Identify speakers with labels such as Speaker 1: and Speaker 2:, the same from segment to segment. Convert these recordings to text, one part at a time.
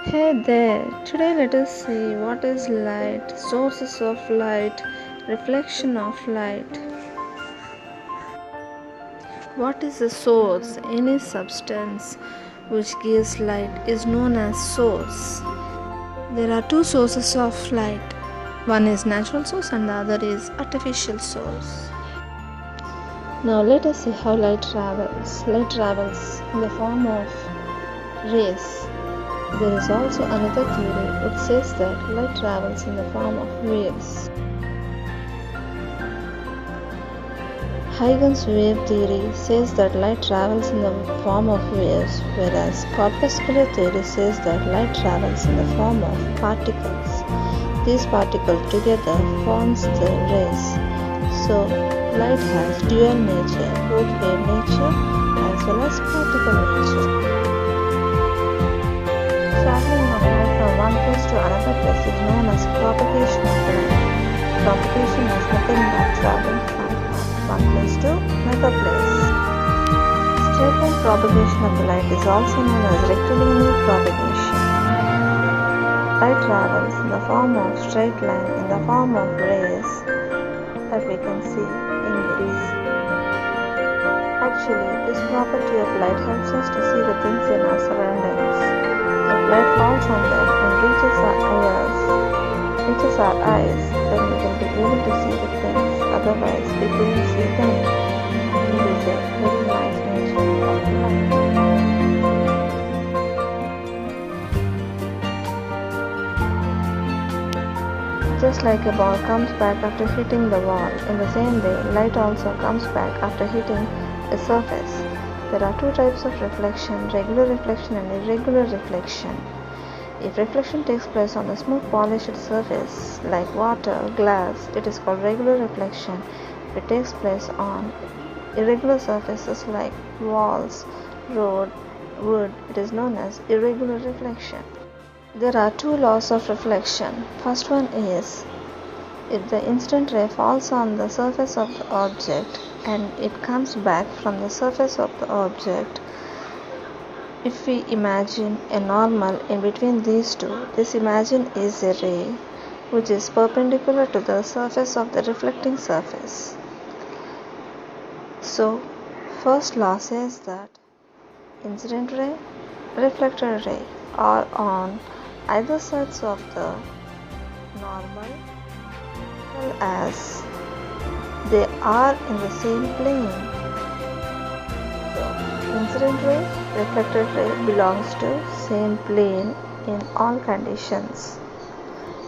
Speaker 1: Hey there, today let us see what is light, sources of light, reflection of light. What is a source? Any substance which gives light is known as source. There are two sources of light. One is natural source and the other is artificial source. Now let us see how light travels. Light travels in the form of rays. There is also another theory which says that light travels in the form of waves. Huygens wave theory says that light travels in the form of waves, whereas corpuscular theory says that light travels in the form of particles. These particles together forms the rays. So, light has dual nature, both wave nature as well as particle nature. Traveling of light from one place to another place is known as propagation of light. Propagation is nothing but traveling from one place to another place. Straight line propagation of the light is also known as rectilinear propagation. Light travels in the form of straight line in the form of rays that we can see in this. Actually, this property of light helps us to see the things in our surroundings. If light falls on them and reaches our eyes, then we will be able to see the things. Otherwise, we couldn't see them. It is a very nice nature of light. Just like a ball comes back after hitting the wall, in the same way, light also comes back after hitting a surface. There are two types of reflection, regular reflection and irregular reflection. If reflection takes place on a smooth polished surface like water, glass, it is called regular reflection. If it takes place on irregular surfaces like walls, road, wood, it is known as irregular reflection. There are two laws of reflection. First one is, if the incident ray falls on the surface of the object and it comes back from the surface of the object, if we imagine a normal in between these two, this imagine is a ray which is perpendicular to the surface of the reflecting surface. So, first law says that incident ray, reflected ray are on either sides of the normal as they are in the same plane. So, incident ray, reflected ray belongs to same plane in all conditions.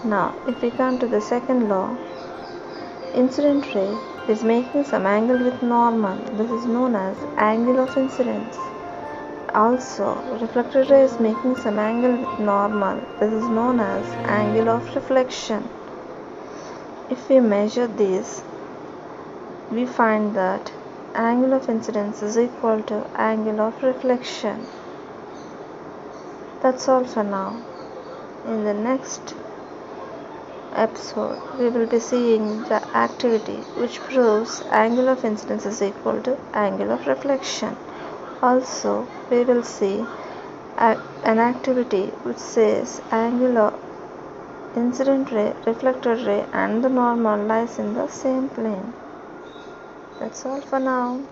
Speaker 1: Now, if we come to the second law, incident ray is making some angle with normal. This is known as angle of incidence. Also, reflected ray is making some angle with normal. This is known as angle of reflection. If we measure this, we find that angle of incidence is equal to angle of reflection. That's all for now. In the next episode, we will be seeing the activity which proves angle of incidence is equal to angle of reflection. Also, we will see an activity which says angle of incident ray, reflected ray and the normal lies in the same plane. That's all for now.